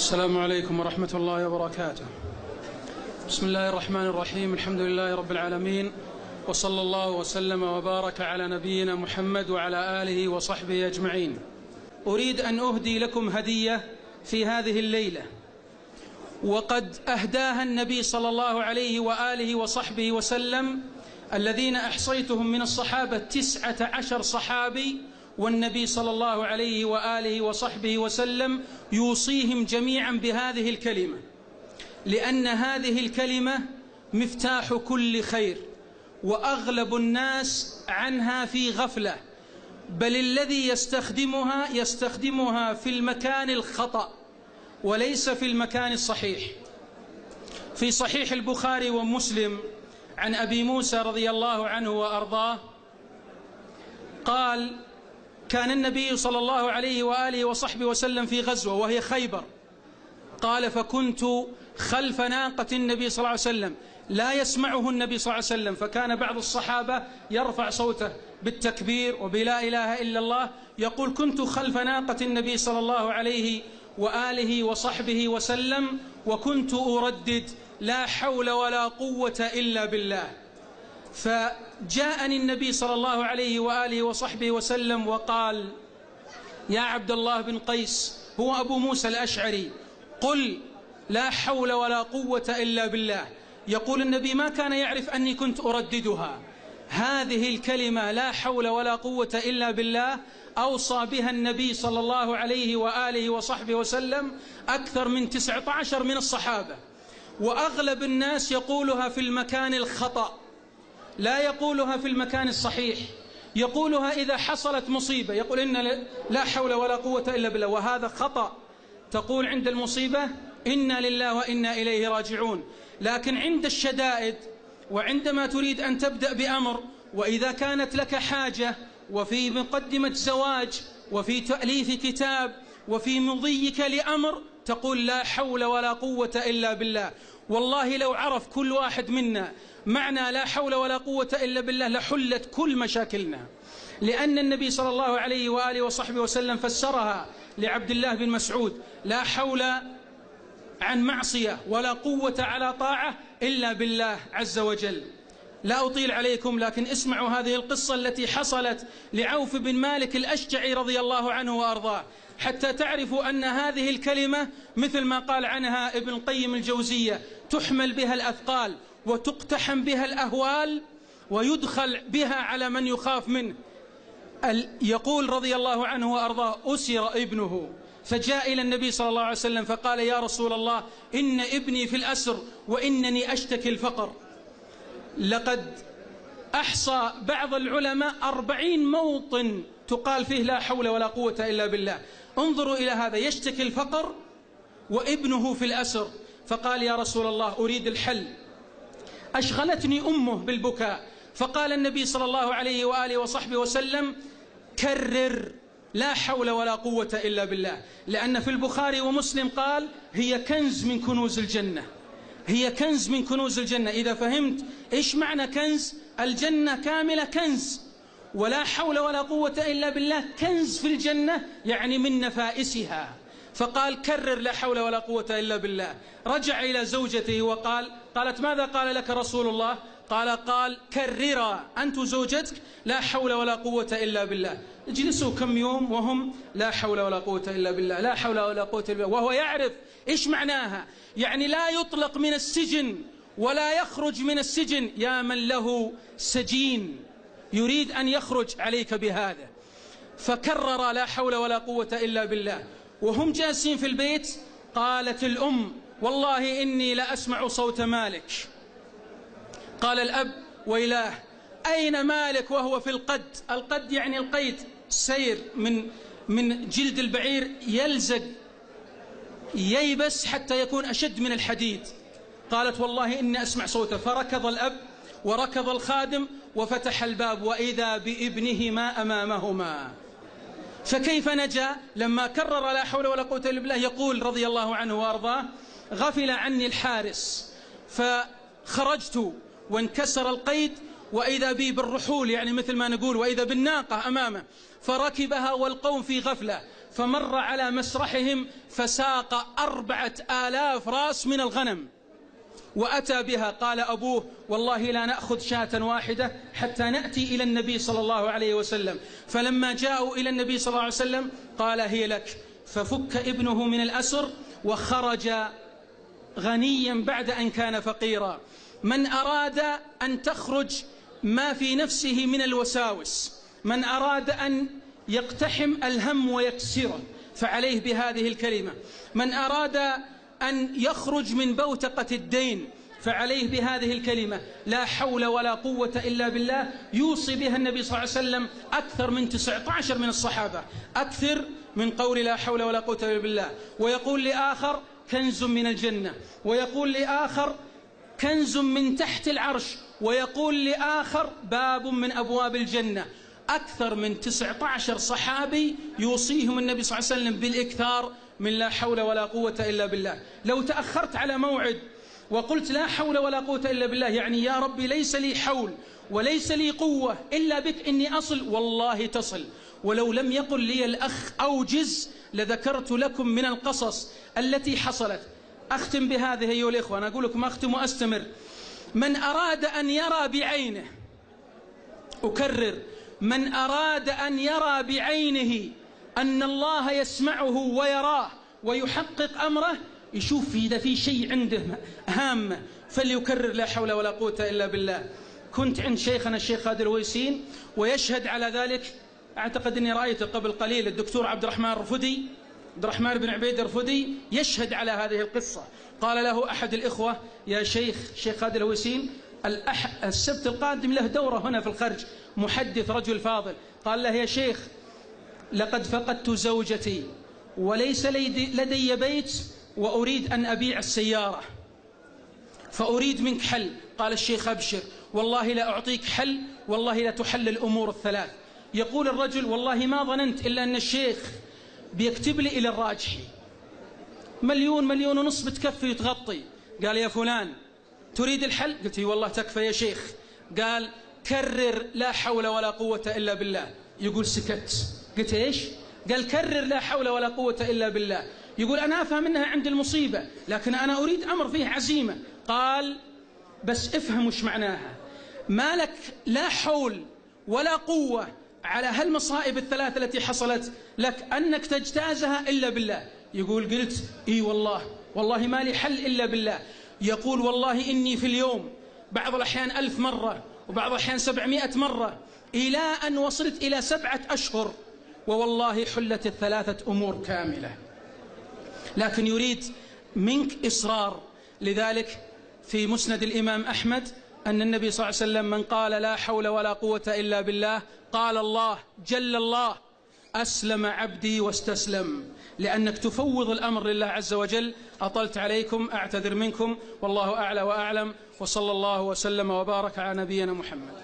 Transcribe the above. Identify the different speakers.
Speaker 1: السلام عليكم ورحمة الله وبركاته. بسم الله الرحمن الرحيم. الحمد لله رب العالمين، وصلى الله وسلم وبارك على نبينا محمد وعلى آله وصحبه أجمعين. أريد أن أهدي لكم هدية في هذه الليلة، وقد أهداها النبي صلى الله عليه وآله وصحبه وسلم الذين أحصيتهم من الصحابة 19 صحابي، والنبي صلى الله عليه وآله وصحبه وسلم يوصيهم جميعا بهذه الكلمة، لأن هذه الكلمة مفتاح كل خير، وأغلب الناس عنها في غفلة، بل الذي يستخدمها في المكان الخطأ وليس في المكان الصحيح. في صحيح البخاري ومسلم عن أبي موسى رضي الله عنه وأرضاه قال: كان النبي صلى الله عليه وآله وصحبه وسلم في غزوة وهي خيبر، قال: فكنت خلف ناقة النبي صلى الله عليه وسلم لا يسمعه النبي صلى الله عليه وسلم، فكان بعض الصحابة يرفع صوته بالتكبير وبلا إله إلا الله، يقول: كنت خلف ناقة النبي صلى الله عليه وآله وصحبه وسلم وكنت أردد: لا حول ولا قوة إلا بالله. فجاءني النبي صلى الله عليه وآله وصحبه وسلم وقال: يا عبد الله بن قيس، هو أبو موسى الأشعري، قل لا حول ولا قوة إلا بالله. يقول النبي: ما كان يعرف أني كنت أرددها. هذه الكلمة لا حول ولا قوة إلا بالله أوصى بها النبي صلى الله عليه وآله وصحبه وسلم أكثر من 19 من الصحابة، وأغلب الناس يقولها في المكان الخطأ، لا يقولها في المكان الصحيح. يقولها إذا حصلت مصيبة، يقول: إن لا حول ولا قوة إلا بالله، وهذا خطأ. تقول عند المصيبة: إنا لله وإنا إليه راجعون. لكن عند الشدائد، وعندما تريد أن تبدأ بأمر، وإذا كانت لك حاجة، وفي مقدمة زواج، وفي تأليف كتاب، وفي مضيك لأمر، تقول لا حول ولا قوة إلا بالله. والله لو عرف كل واحد منا معنى لا حول ولا قوة إلا بالله لحلت كل مشاكلنا، لأن النبي صلى الله عليه وآله وصحبه وسلم فسرها لعبد الله بن مسعود: لا حول عن معصية ولا قوة على طاعة إلا بالله عز وجل. لا أطيل عليكم، لكن اسمعوا هذه القصة التي حصلت لعوف بن مالك الأشجعي رضي الله عنه وأرضاه، حتى تعرفوا أن هذه الكلمة مثل ما قال عنها ابن القيم الجوزية: تحمل بها الأثقال وتقتحم بها الأهوال ويدخل بها على من يخاف منه. يقول رضي الله عنه وأرضاه: أسر ابنه فجاء إلى النبي صلى الله عليه وسلم فقال: يا رسول الله، إن ابني في الأسر وإنني أشتكي الفقر. لقد أحصى بعض العلماء 40 موطن تقال فيه لا حول ولا قوة إلا بالله. انظروا إلى هذا، يشتكي الفقر وابنه في الأسر. فقال: يا رسول الله، أريد الحل، أشغلتني أمه بالبكاء. فقال النبي صلى الله عليه وآله وصحبه وسلم: كرر لا حول ولا قوة إلا بالله، لأن في البخاري ومسلم قال: هي كنز من كنوز الجنة، هي كنز من كنوز الجنة. إذا فهمت إيش معنى كنز، الجنة كاملة كنز، ولا حول ولا قوة إلا بالله كنز في الجنة، يعني من نفائسها. فقال: كرر لا حول ولا قوة إلا بالله. رجع إلى زوجته وقال: قالت: ماذا قال لك رسول الله؟ قال: كررا أنت زوجتك لا حول ولا قوة إلا بالله. اجلسوا كم يوم وهم لا حول ولا قوة إلا بالله، لا حول ولا قوة إلا بالله، وهو يعرف إيش معناها. يعني لا يطلق من السجن ولا يخرج من السجن، يا من له سجين يريد أن يخرج عليك بهذا. فكرر لا حول ولا قوة إلا بالله. وهم جالسين في البيت، قالت الأم: والله إني لأسمع صوت مالك. قال الأب: ويلاه، أين مالك وهو في القد؟ القد يعني القيد، سير من جلد البعير يلزق ييبس حتى يكون أشد من الحديد. قالت: والله إني أسمع صوته. فركض الأب وركض الخادم وفتح الباب، وإذا بابنهما أمامهما. فكيف نجا لما كرر لا حول ولا قوة إلا بالله؟ يقول رضي الله عنه وأرضاه: غفل عني الحارس فخرجت وانكسر القيد، وإذا بي بالرحول، يعني مثل ما نقول، وإذا بالناقة أمامه، فركبها والقوم في غفلة، فمر على مسرحهم فساق 4000 رأس من الغنم وأتى بها. قال أبوه: والله لا نأخذ شاة واحدة حتى نأتي إلى النبي صلى الله عليه وسلم. فلما جاءوا إلى النبي صلى الله عليه وسلم قال: هي لك. ففك ابنه من الأسر وخرج غنيا بعد أن كان فقيرا. من أراد أن تخرج ما في نفسه من الوساوس، من أراد أن يقتحم الهم ويكسره، فعليه بهذه الكلمة. من أراد أن يخرج من بوتقة الدين فعليه بهذه الكلمة: لا حول ولا قوة إلا بالله. يوصي بها النبي صلى الله عليه وسلم أكثر من 19 من الصحابة، أكثر من قول لا حول ولا قوة إلا بالله. ويقول لآخر: كنز من الجنة، ويقول لآخر: كنز من تحت العرش، ويقول لآخر: باب من أبواب الجنة. أكثر من 19 صحابي يوصيهم النبي صلى الله عليه وسلم بالإكثار من لا حول ولا قوة إلا بالله. لو تأخرت على موعد وقلت لا حول ولا قوة إلا بالله، يعني يا ربي ليس لي حول وليس لي قوة إلا بك إني أصل، والله تصل. ولو لم يقل لي الأخ أوجز لذكرت لكم من القصص التي حصلت. أختم بهذه أيها الإخوة، أنا أقول لكم أختم وأستمر. من أراد أن يرى بعينه، أكرر، من أراد أن يرى بعينه أن الله يسمعه ويراه ويحقق أمره، يشوف إذا في شيء عنده هامة فليكرر لا حول ولا قوة إلا بالله. كنت عند شيخنا الشيخ خالد الويسين، ويشهد على ذلك، أعتقد أني رأيته قبل قليل، الدكتور عبد الرحمن بن عبيد الرفدي يشهد على هذه القصة. قال له أحد الإخوة: يا شيخ خالد الويسين، السبت القادم له دورة هنا في الخرج، محدث رجل فاضل. قال له: يا شيخ، لقد فقدت زوجتي وليس لدي بيت وأريد أن أبيع السيارة، فأريد منك حل. قال الشيخ: أبشر، والله لا أعطيك حل، والله لا تحل الأمور الثلاث. يقول الرجل: والله ما ظننت إلا أن الشيخ بيكتب لي إلى الراجحي، 1,000,000 بتكفي وتغطي. قال: يا فلان، تريد الحل؟ قلت: اي والله تكفى يا شيخ. قال: كرر لا حول ولا قوة إلا بالله. يقول: سكت. قلت: ايش؟ قال: كرر لا حول ولا قوة إلا بالله. يقول: أنا أفهم أنها عند المصيبة، لكن أنا أريد أمر فيه عزيمة. قال: بس افهم وش معناها، ما لك لا حول ولا قوة على هالمصائب الثلاث التي حصلت لك أنك تجتازها إلا بالله. يقول: قلت: إي والله ما لي حل إلا بالله. يقول: والله إني في اليوم بعض الأحيان 1000 مرة وبعض الأحيان 700 مرة، إلى أن وصلت إلى 7 أشهر، ووالله حلت ال3 أمور كاملة، لكن يريد منك إصرار. لذلك في مسند الإمام أحمد أن النبي صلى الله عليه وسلم: من قال لا حول ولا قوة إلا بالله قال الله جل الله: أسلم عبدي واستسلم. لأنك تفوض الأمر لله عز وجل. أطلت عليكم، أعتذر منكم، والله أعلى وأعلم، وصلى الله وسلم وبارك على نبينا محمد.